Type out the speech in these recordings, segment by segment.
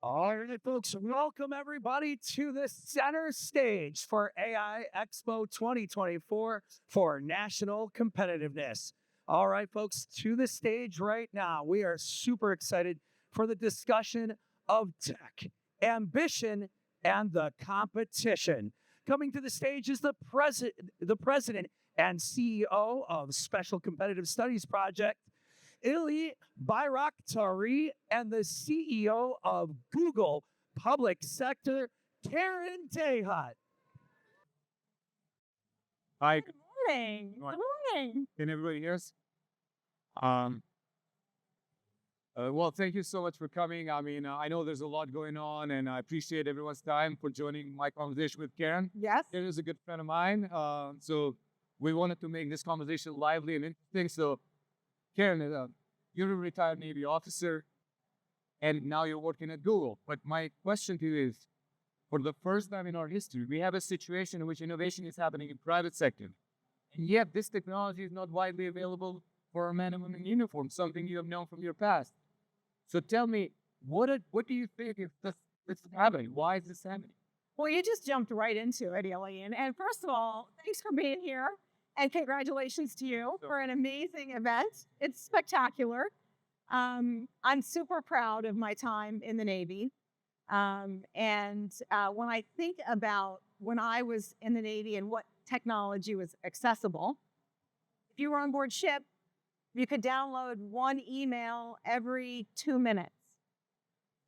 All right, folks, welcome everybody to the center stage for AI Expo 2024 for National Competitiveness. All right, folks, to the stage right now. We are super excited for the discussion of tech, ambition, and the competition. Coming to the stage is the president and CEO of Special Competitive Studies Project, Ylli Bajraktari, and the CEO of Google Public Sector, Karen Dahut. Hi, Good morning. Good morning. Good morning. can everybody hear us? Um, well, thank you so much for coming. I know there's a lot going on, and I appreciate everyone's time for joining my conversation with Karen. Yes. Karen is a good friend of mine, so we wanted to make this conversation lively and interesting. So, Karen, you're a retired Navy officer, and now you're working at Google. But my question to you is, for the first time in our history, we have a situation in which innovation is happening in private sector. And yet, this technology is not widely available for a man and woman in uniform, something you have known from your past. So tell me, what do you think is this happening? Why is this happening? Well, you just jumped right into it, Ylli. And first of all, thanks for being here. And congratulations to you for an amazing event. It's spectacular. I'm super proud of my time in the Navy. When I think about when I was in the Navy and what technology was accessible, if you were on board ship, you could download one email every 2 minutes.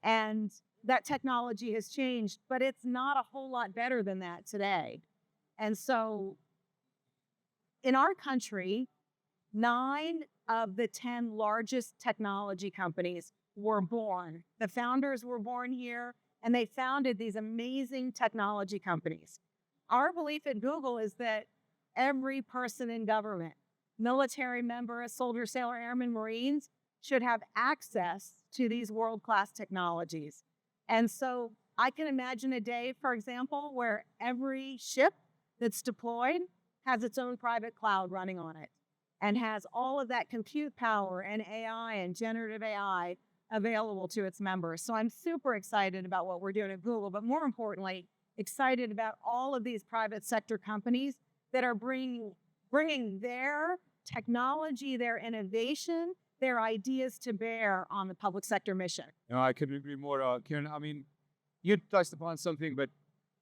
And that technology has changed, but it's not a whole lot better than that today. And so in our country, 9 of the 10 largest technology companies were born. The founders were born here, and they founded these amazing technology companies. Our belief at Google is that every person in government, military member, soldier, sailor, airman, Marines, should have access to these world-class technologies. And so I can imagine a day, for example, where every ship that's deployed has its own private cloud running on it and has all of that compute power and AI and generative AI available to its members. So I'm super excited about what we're doing at Google, but more importantly, excited about all of these private sector companies that are bringing their technology, their innovation, their ideas to bear on the public sector mission. No, I couldn't agree more, Karen. You touched upon something, but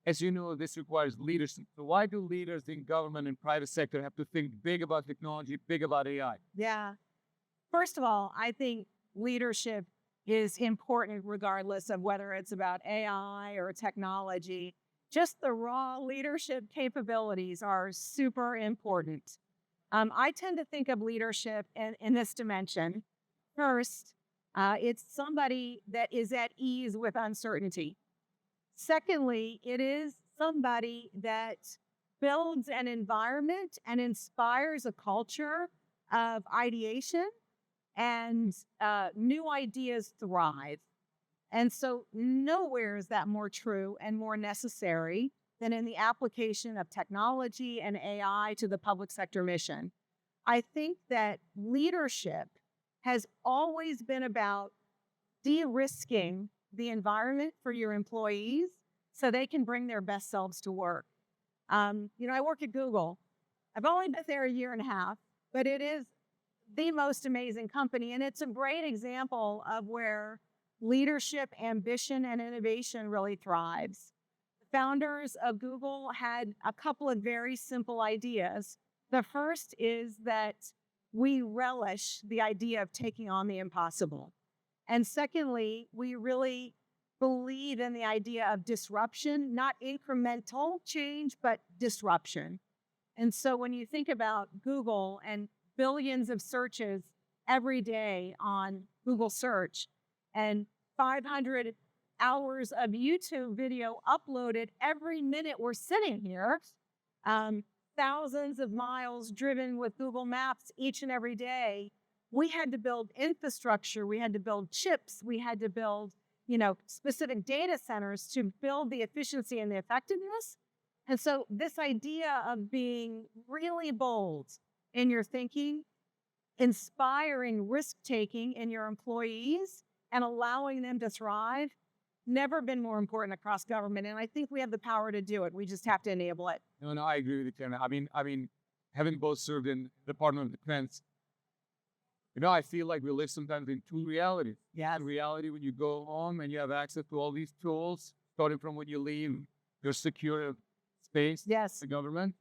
as you know, this requires leadership. So why do leaders in government and private sector have to think big about technology, big about AI? Yeah. First of all, I think leadership is important regardless of whether it's about AI or technology. Just the raw leadership capabilities are super important. I tend to think of leadership in this dimension. First, it's somebody that is at ease with uncertainty. Secondly, it is somebody that builds an environment and inspires a culture of ideation and new ideas thrive. And so nowhere is that more true and more necessary than in the application of technology and AI to the public sector mission. I think that leadership has always been about de-risking the environment for your employees so they can bring their best selves to work. I work at Google. I've only been there a year and a half, but it is the most amazing company. And it's a great example of where leadership, ambition, and innovation really thrives. The founders of Google had a couple of very simple ideas. The first is that we relish the idea of taking on the impossible. And secondly, we really believe in the idea of disruption, not incremental change, but disruption. And so when you think about Google and billions of searches every day on Google search and 500 hours of YouTube video uploaded every minute we're sitting here, thousands of miles driven with Google Maps each and every day, we had to build infrastructure, we had to build chips, we had to build, specific data centers to build the efficiency and the effectiveness. And so this idea of being really bold in your thinking, inspiring risk-taking in your employees and allowing them to thrive, never been more important across government. And I think we have the power to do it. We just have to enable it. No, I agree with you, Karen. I mean, having both served in the Department of Defense, I feel like we live sometimes in two realities. Yeah. In reality, when you go home and you have access to all these tools, starting from when you leave your secure space, Yes. the government.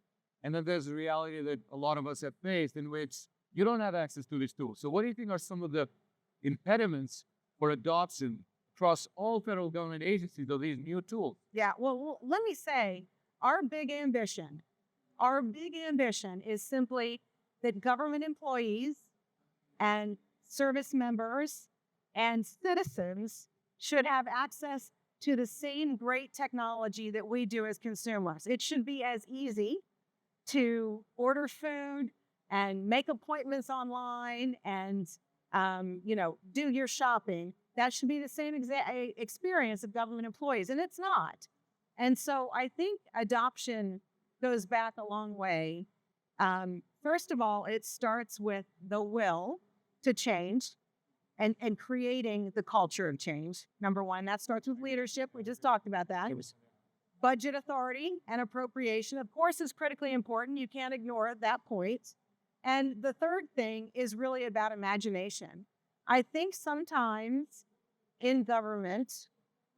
And then there's a reality that a lot of us have faced in which you don't have access to these tools. So what do you think are some of the impediments for adoption across all federal government agencies of these new tools? Yeah. Well, let me say our big ambition is simply that government employees and service members and citizens should have access to the same great technology that we do as consumers. It should be as easy to order food and make appointments online and, do your shopping. That should be the same experience of government employees, and it's not. And so I think adoption goes back a long way. First of all, it starts with the will to change and creating the culture of change. Number one, that starts with leadership. We just talked about that. Budget authority and appropriation, of course, is critically important. You can't ignore that point. And the third thing is really about imagination. I think sometimes in government,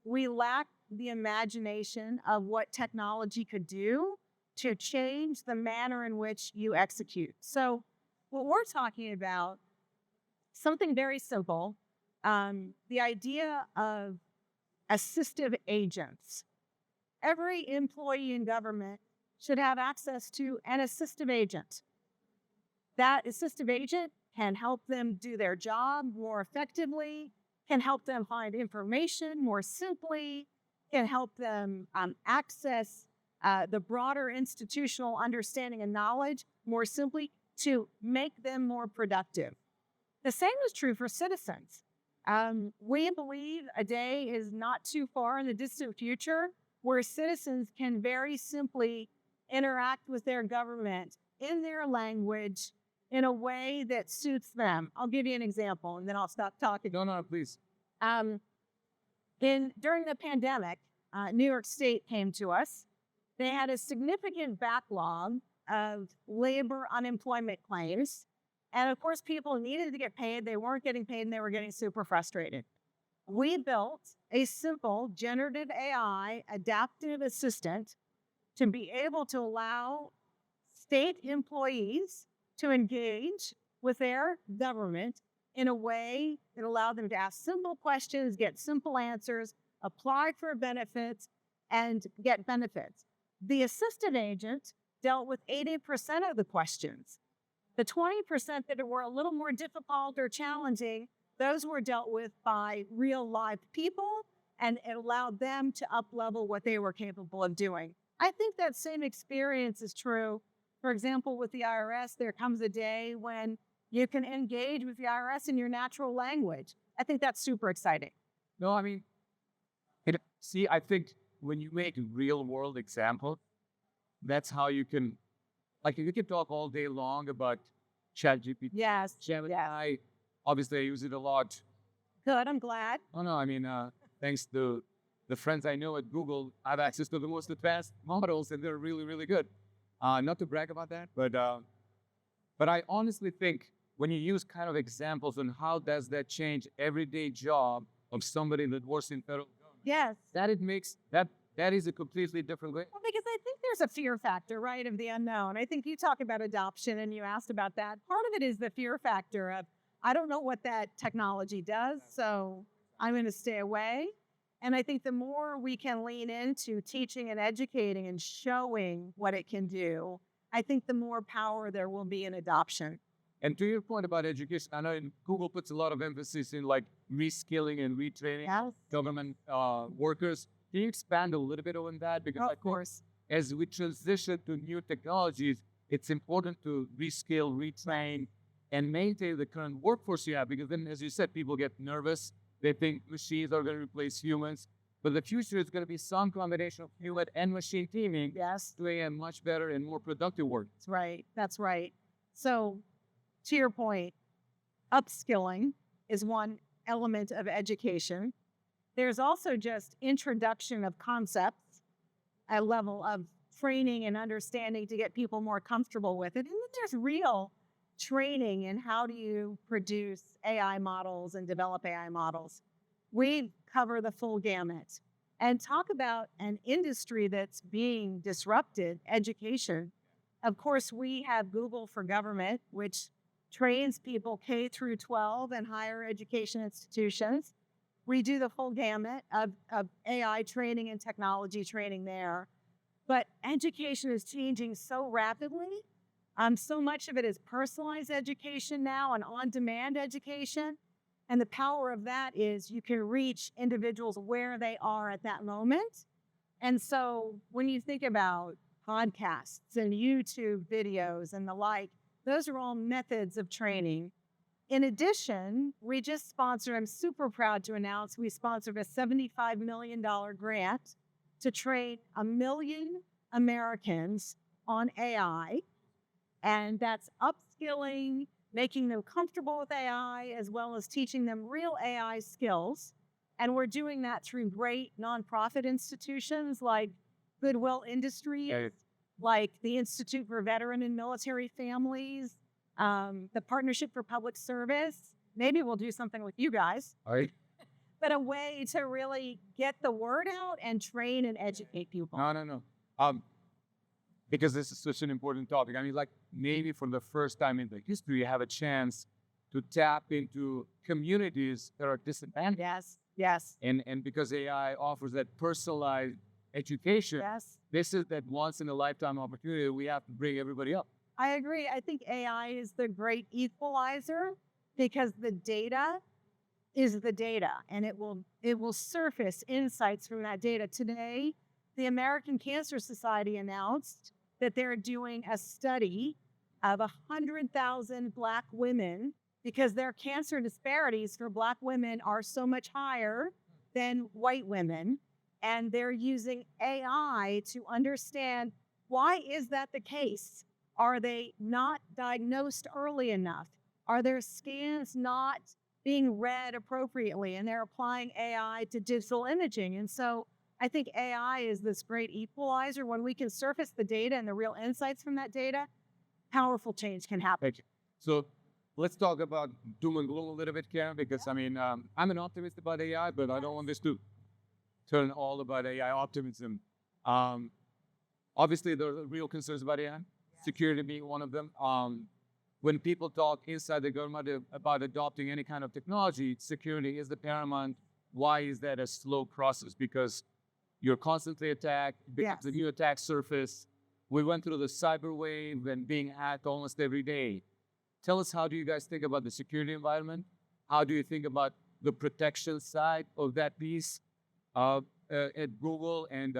we lack the imagination of what technology could do to change the manner in which you execute. So what we're talking about, something very simple, the idea of assistive agents. Every employee in government should have access to an assistive agent. That assistive agent can help them do their job more effectively, can help them find information more simply, can help them access the broader institutional understanding and knowledge more simply to make them more productive. The same is true for citizens. We believe a day is not too far in the distant future where citizens can very simply interact with their government in their language in a way that suits them. I'll give you an example, and then I'll stop talking. No, please. During the pandemic, New York State came to us. They had a significant backlog of labor unemployment claims. And of course, people needed to get paid. They weren't getting paid, and they were getting super frustrated. We built a simple generative AI adaptive assistant to be able to allow state employees to engage with their government in a way that allowed them to ask simple questions, get simple answers, apply for benefits, and get benefits. The assistant agent dealt with 80% of the questions. The 20% that were a little more difficult or challenging, those were dealt with by real live people, and it allowed them to up-level what they were capable of doing. I think that same experience is true. For example, with the IRS, there comes a day when you can engage with the IRS in your natural language. I think that's super exciting. No, I mean, I think when you make real-world examples, that's how you can, you can talk all day long about ChatGPT. Yes. Gemini. Yes. Obviously, I use it a lot. Good, I'm glad. Oh, no, I mean, thanks to the friends I know at Google, I have access to the most advanced models, and they're really, really good. Not to brag about that, but I honestly think when you use kind of examples on how does that change everyday job of somebody that works in federal government, yes, that is a completely different way. Well, because I think there's a fear factor, right, of the unknown. I think you talk about adoption, and you asked about that. Part of it is the fear factor of, I don't know what that technology does, so I'm going to stay away. And I think the more we can lean into teaching and educating and showing what it can do, I think the more power there will be in adoption. And to your point about education, I know Google puts a lot of emphasis in reskilling and retraining government workers. Can you expand a little bit on that? Because of course, as we transition to new technologies, it's important to reskill, retrain, and maintain the current workforce you have. Because then, as you said, people get nervous. They think machines are going to replace humans. But the future is going to be some combination of human and machine teaming. Yes. Doing a much better and more productive work. That's right. That's right. So, to your point, upskilling is one element of education. There's also just introduction of concepts, a level of training and understanding to get people more comfortable with it. And then there's real training in how do you produce AI models and develop AI models. We cover the full gamut and talk about an industry that's being disrupted, education. Of course, we have Google for Government, which trains people K through 12 and higher education institutions. We do the full gamut of AI training and technology training there. But education is changing so rapidly. So much of it is personalized education now and on-demand education. And the power of that is you can reach individuals where they are at that moment. And so when you think about podcasts and YouTube videos and the like, those are all methods of training. In addition, we just sponsored, I'm super proud to announce, we sponsored a $75 million grant to train 1 million Americans on AI. And that's upskilling, making them comfortable with AI, as well as teaching them real AI skills. And we're doing that through great nonprofit institutions like Goodwill Industries, like the Institute for Veteran and Military Families, the Partnership for Public Service. Maybe we'll do something with you guys. All right. But a way to really get the word out and train and educate people. No. Because this is such an important topic. I mean, like maybe for the first time in the history, you have a chance to tap into communities that are disadvantaged. Yes. And because AI offers that personalized education, Yes. this is that once in a lifetime opportunity. We have to bring everybody up. I agree. I think AI is the great equalizer because the data is the data, and it will surface insights from that data. Today, the American Cancer Society announced that they're doing a study of 100,000 Black women because their cancer disparities for Black women are so much higher than white women. And they're using AI to understand, why is that the case? Are they not diagnosed early enough? Are their scans not being read appropriately? And they're applying AI to digital imaging. And so I think AI is this great equalizer. When we can surface the data and the real insights from that data, powerful change can happen. Thank you. So let's talk about doom and gloom a little bit, Karen, because I mean, I'm an optimist about AI, but I don't want this to turn all about AI optimism. Obviously, there are real concerns about AI, security being one of them. When people talk inside the government about adopting any kind of technology, security is the paramount. Why is that a slow process? Because you're constantly attacked, becomes a new attack surface. We went through the cyber wave and being hacked almost every day. Tell us, how do you guys think about the security environment? How do you think about the protection side of that piece at Google? And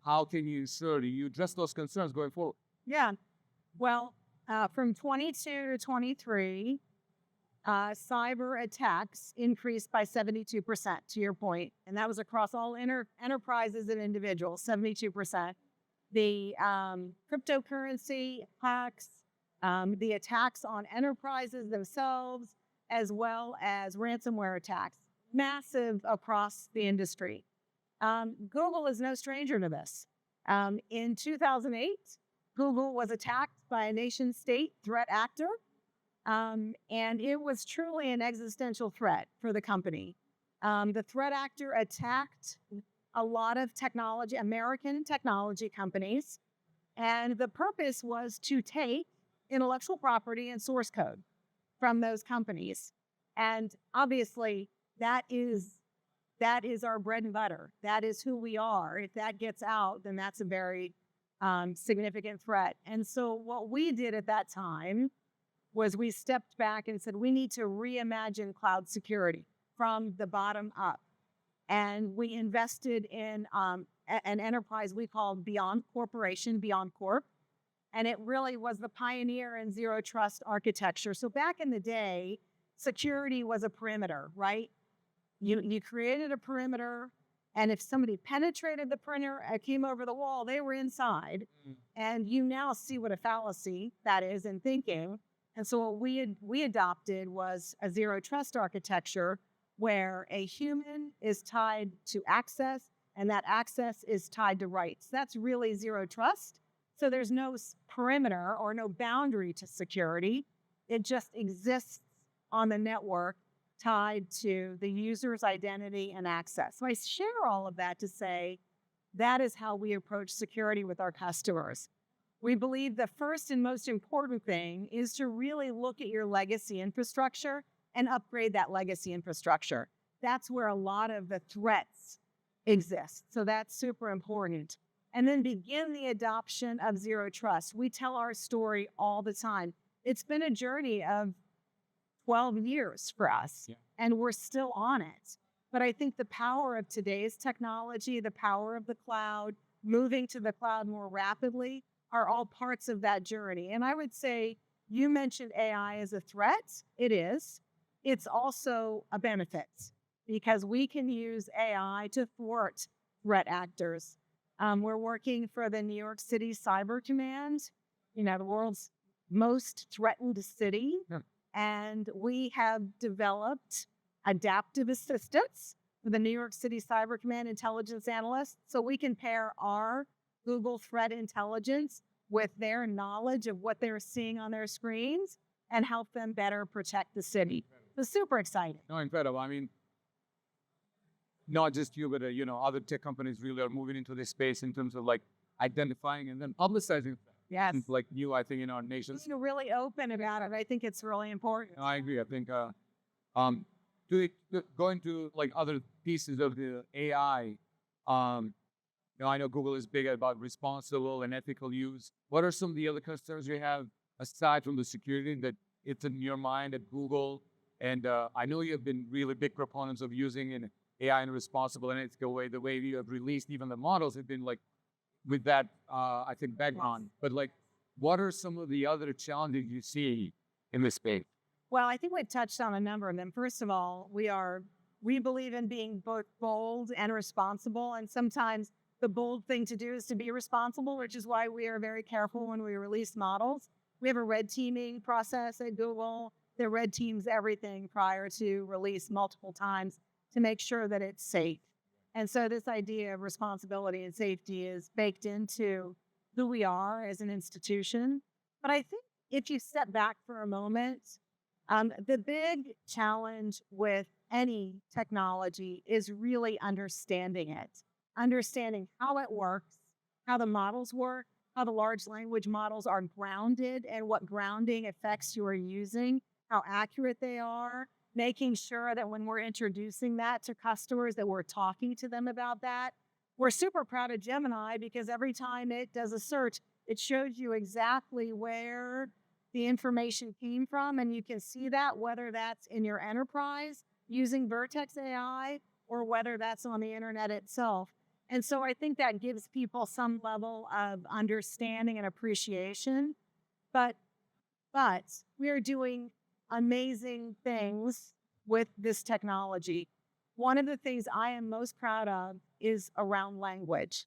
how can you ensure that you address those concerns going forward? Yeah. Well, from 22 to 23, cyber attacks increased by 72%, to your point. And that was across all enterprises and individuals, 72%. The cryptocurrency hacks, the attacks on enterprises themselves, as well as ransomware attacks, massive across the industry. Google is no stranger to this. In 2008, Google was attacked by a nation-state threat actor. And it was truly an existential threat for the company. The threat actor attacked a lot of American technology companies, and the purpose was to take intellectual property and source code from those companies. And obviously, that is our bread and butter. That is who we are. If that gets out, then that's a very significant threat. And so what we did at that time was we stepped back and said, we need to reimagine cloud security from the bottom up. And we invested in an enterprise we called Beyond Corporation, Beyond Corp. And it really was the pioneer in zero trust architecture. So back in the day, security was a perimeter, right? You created a perimeter, and if somebody penetrated the perimeter, came over the wall, they were inside. And you now see what a fallacy that is in thinking. And so what we adopted was a zero trust architecture where a human is tied to access and that access is tied to rights. That's really zero trust. So there's no perimeter or no boundary to security. It just exists on the network tied to the user's identity and access. So I share all of that to say that is how we approach security with our customers. We believe the first and most important thing is to really look at your legacy infrastructure and upgrade that legacy infrastructure. That's where a lot of the threats exist. So that's super important. And then begin the adoption of zero trust. We tell our story all the time. It's been a journey of 12 years for us, and we're still on it. But I think the power of today's technology, the power of the cloud, moving to the cloud more rapidly are all parts of that journey. And I would say you mentioned AI as a threat. It is. It's also a benefit because we can use AI to thwart threat actors. We're working for the New York City Cyber Command, the world's most threatened city. Yeah. And we have developed adaptive assistants for the New York City Cyber Command intelligence analysts. So we can pair our Google threat intelligence with their knowledge of what they're seeing on their screens and help them better protect the city. So super exciting. No, incredible. I mean, not just you, but other tech companies really are moving into this space in terms of like identifying and then publicizing. Yes. It's like new, I think, in our nation. Being really open about it. I think it's really important. I agree. I think going to like other pieces of the AI. I know Google is big about responsible and ethical use. What are some of the other concerns you have aside from the security that it's in your mind at Google? And I know you have been really big proponents of using an AI in a responsible and ethical way. The way you have released even the models have been like with that, I think, background. Yes. But like, what are some of the other challenges you see in this space? Well, I think we've touched on a number of them. First of all, we believe in being both bold and responsible. And sometimes the bold thing to do is to be responsible, which is why we are very careful when we release models. We have a red teaming process at Google. The red teams everything prior to release multiple times to make sure that it's safe. And so this idea of responsibility and safety is baked into who we are as an institution. But I think if you step back for a moment, the big challenge with any technology is really understanding it, understanding how it works, how the models work, how the large language models are grounded and what grounding effects you are using, how accurate they are, making sure that when we're introducing that to customers that we're talking to them about that. We're super proud of Gemini because every time it does a search, it shows you exactly where the information came from. And you can see that whether that's in your enterprise using Vertex AI or whether that's on the internet itself. And so I think that gives people some level of understanding and appreciation. But we are doing amazing things with this technology. One of the things I am most proud of is around language.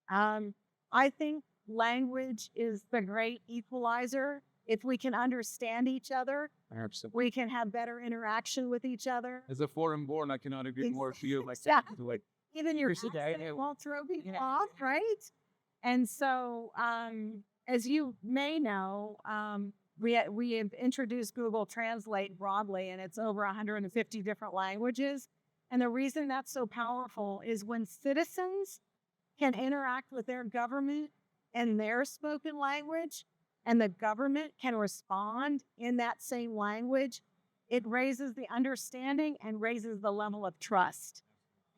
I think language is the great equalizer. If we can understand each other, Absolutely. we can have better interaction with each other. As a foreign born, I cannot agree more to you. Like, Exactly. like Even your Appreciate that. accent won't throw people off, right? And so, as you may know, we have introduced Google Translate broadly, and it's over 150 different languages. And the reason that's so powerful is when citizens can interact with their government in their spoken language, and the government can respond in that same language, it raises the understanding and raises the level of trust.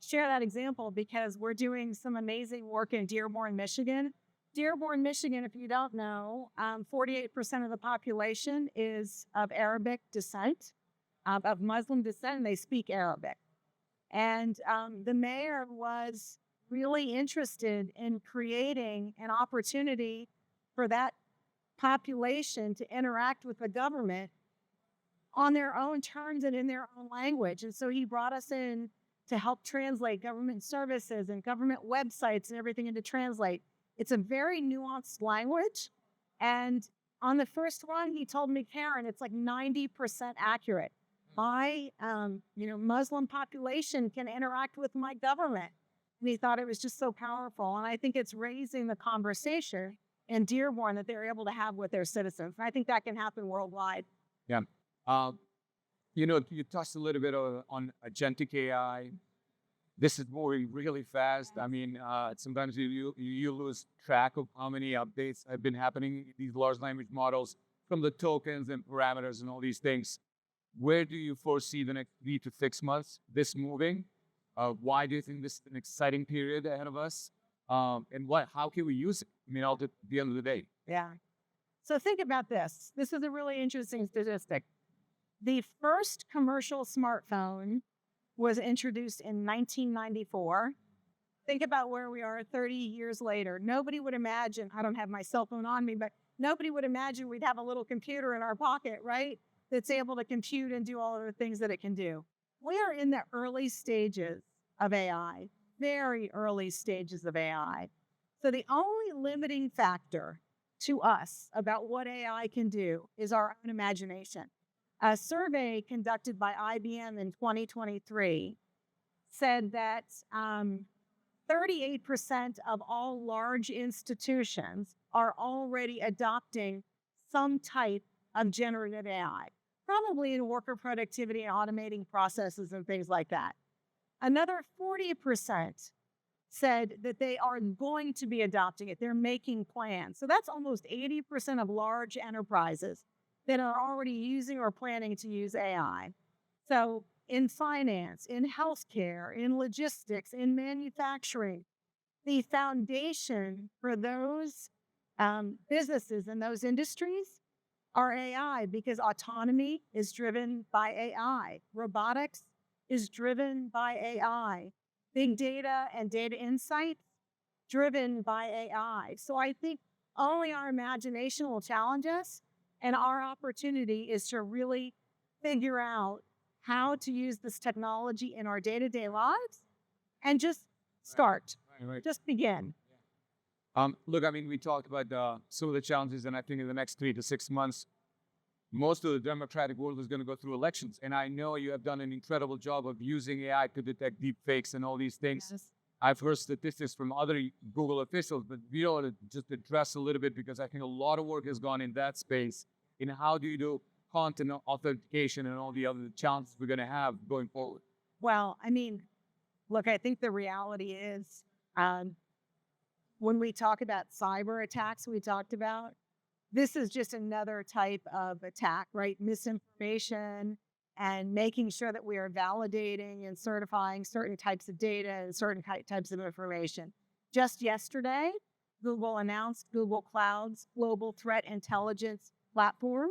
Share that example because we're doing some amazing work in Dearborn, Michigan. Dearborn, Michigan, if you don't know, 48% of the population is of Arabic descent, of Muslim descent, and they speak Arabic. And the mayor was really interested in creating an opportunity for that population to interact with the government on their own terms and in their own language. And so he brought us in to help translate government services and government websites and everything into Translate. It's a very nuanced language. And on the first one, he told me, Karen, it's like 90% accurate. my, Muslim population can interact with my government. And he thought it was just so powerful. And I think it's raising the conversation in Dearborn that they're able to have with their citizens. And I think that can happen worldwide. Yeah. You touched a little bit on agentic AI. This is moving really fast. I mean, sometimes you lose track of how many updates have been happening in these large language models from the tokens and parameters and all these things. Where do you foresee the next 3 to 6 months this moving? Why do you think this is an exciting period ahead of us? And how can we use it? I mean, at the end of the day. Yeah. So think about this. This is a really interesting statistic. The first commercial smartphone was introduced in 1994. Think about where we are 30 years later. Nobody would imagine, I don't have my cell phone on me, but nobody would imagine we'd have a little computer in our pocket, right? That's able to compute and do all of the things that it can do. We are in the early stages of AI, very early stages of AI. So the only limiting factor to us about what AI can do is our own imagination. A survey conducted by IBM in 2023 said that 38% of all large institutions are already adopting some type of generative AI, probably in worker productivity and automating processes and things like that. Another 40% said that they are going to be adopting it. They're making plans. So that's almost 80% of large enterprises that are already using or planning to use AI. So in finance, in healthcare, in logistics, in manufacturing, the foundation for those businesses and those industries are AI, because autonomy is driven by AI. Robotics is driven by AI. Big data and data insights driven by AI. So I think only our imagination will challenge us, and our opportunity is to really figure out how to use this technology in our day-to-day lives and just start, just begin. Look, I mean, we talked about some of the challenges, and I think in the next 3 to 6 months, most of the democratic world is going to go through elections. And I know you have done an incredible job of using AI to detect deep fakes and all these things. Yes. I've heard statistics from other Google officials, but we want to just address a little bit, because I think a lot of work has gone in that space in how do you do content authentication and all the other challenges we're going to have going forward. Well, I mean, look, I think the reality is when we talk about cyber attacks, this is just another type of attack, right? Misinformation and making sure that we are validating and certifying certain types of data and certain types of information. Just yesterday, Google announced Google Cloud's Global Threat Intelligence Platform.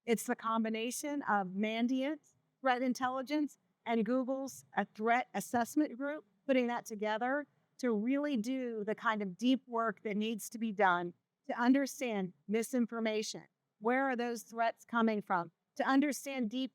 It's the combination of Mandiant's threat intelligence and Google's threat assessment group, putting that together to really do the kind of deep work that needs to be done to understand misinformation. Where are those threats coming from? To understand deep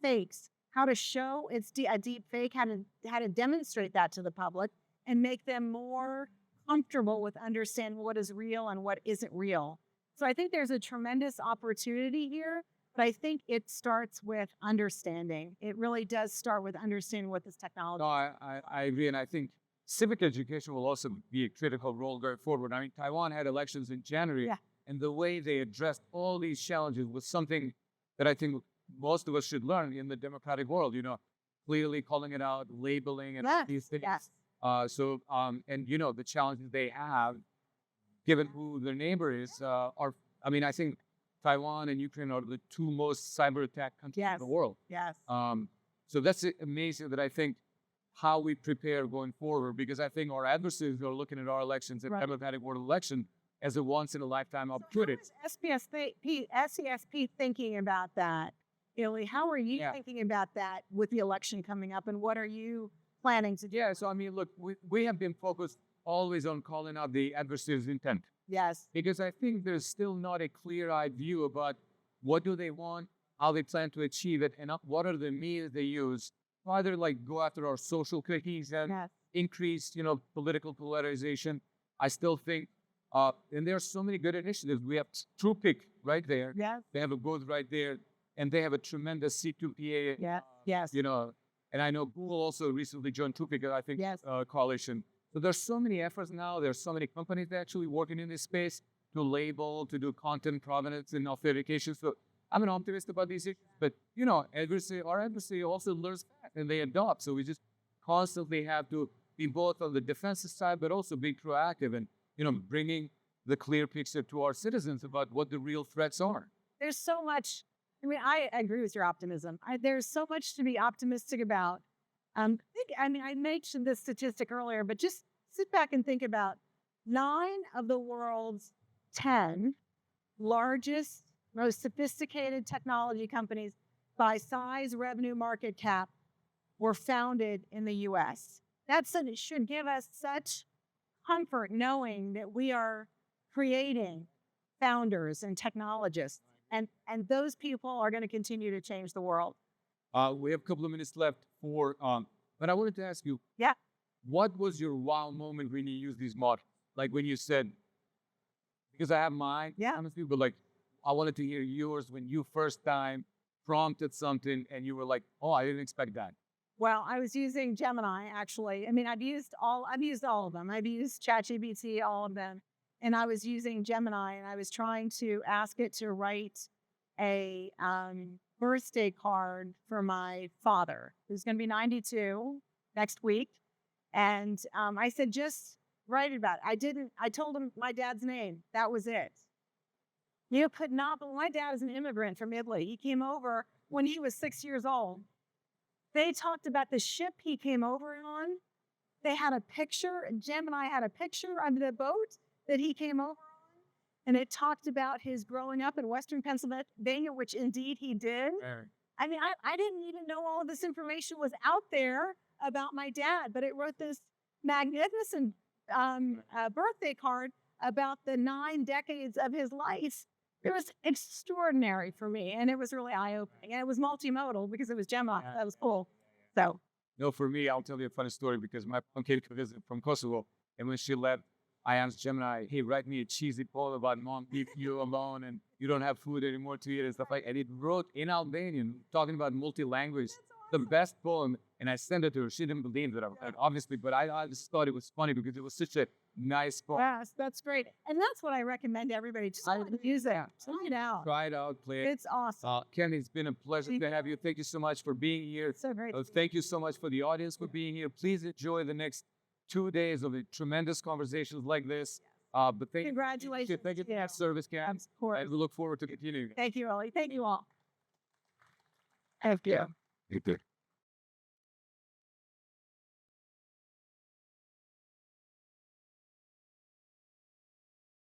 fakes, how to show it's a deep fake, how to demonstrate that to the public and make them more comfortable with understanding what is real and what isn't real. So I think there's a tremendous opportunity here, but I think it starts with understanding. It really does start with understanding what this technology is. No, I agree. And I think civic education will also be a critical role going forward. I mean, Taiwan had elections in January, and the way they addressed all these challenges was something that I think most of us should learn in the democratic world, clearly calling it out, labeling, and all these things. Yes. And the challenges they have, given who their neighbor is, I think Taiwan and Ukraine are the two most cyber attack countries in the world. Yes. So that's amazing that I think how we prepare going forward, because I think our adversaries are looking at our elections and democratic world election as a once in a lifetime opportunity. How is SCSP thinking about that? Ylli, how are you thinking about that with the election coming up, and what are you planning to do? Yeah, so I mean, look, we have been focused always on calling out the adversary's intent. Yes. Because I think there's still not a clear-eyed view about what do they want, how they plan to achieve it, and what are the means they use to either go after our social cookies and increase, political polarization. I still think, and there are so many good initiatives. We have TruePic right there. Yes. They have a booth right there. and they have a tremendous C2PA, Yes. and I know Google also recently joined Tupica, I think, Yes. coalition. So there's so many efforts now. There's so many companies actually working in this space to label, to do content provenance and authentication. So I'm an optimist about these issues, but our adversary also learns fast and they adopt. So we just constantly have to be both on the defensive side, but also be proactive and, bringing the clear picture to our citizens about what the real threats are. There's so much. I mean, I agree with your optimism. There's so much to be optimistic about. I mentioned this statistic earlier, but just sit back and think about 9 of the world's 10 largest, most sophisticated technology companies by size, revenue, market cap were founded in the U.S. That should give us such comfort knowing that we are creating founders and technologists, and those people are going to continue to change the world. We have a couple of minutes left but I wanted to ask you, what was your wow moment when you used these models? Like when you said, because I have mine, honestly, but like, I wanted to hear yours when you first time prompted something and you were like, oh, I didn't expect that. Well, I was using Gemini, actually. I mean, I've used all of them. I've used ChatGPT, all of them. And I was using Gemini, and I was trying to ask it to write a birthday card for my father, who's going to be 92 next week. And I said, just write it about it. I told him my dad's name. That was it. You could not, but my dad is an immigrant from Italy. He came over when he was 6 years old. They talked about the ship he came over on. They had a picture, Gemini had a picture of the boat that he came over on. And it talked about his growing up in Western Pennsylvania, which indeed he did. I mean, I didn't even know all of this information was out there about my dad, but it wrote this magnificent birthday card about the 9 decades of his life. It was extraordinary for me, and it was really eye-opening. And it was multimodal because it was Gemini. That was cool. So. No, for me, I'll tell you a funny story because my mom came to visit from Kosovo, and when she left, I asked Gemini, hey, write me a cheesy poem about mom leaving you alone and you don't have food anymore to eat and stuff like that. And it wrote in Albanian, talking about multi-language, the best poem. And I sent it to her. She didn't believe that, obviously, but I just thought it was funny because it was such a nice poem. Yes, that's great. And that's what I recommend to everybody. Just use it. Try it out. Try it out, play it. It's awesome. Kenny, it's been a pleasure to have you. Thank you so much for being here. So great. Thank you so much for the audience for being here. Please enjoy the next 2 days of tremendous conversations like this. But Congratulations. Thank you for that service, Cam. Of course. And we look forward to continuing. Thank you, Ylli. Thank you all. Thank you.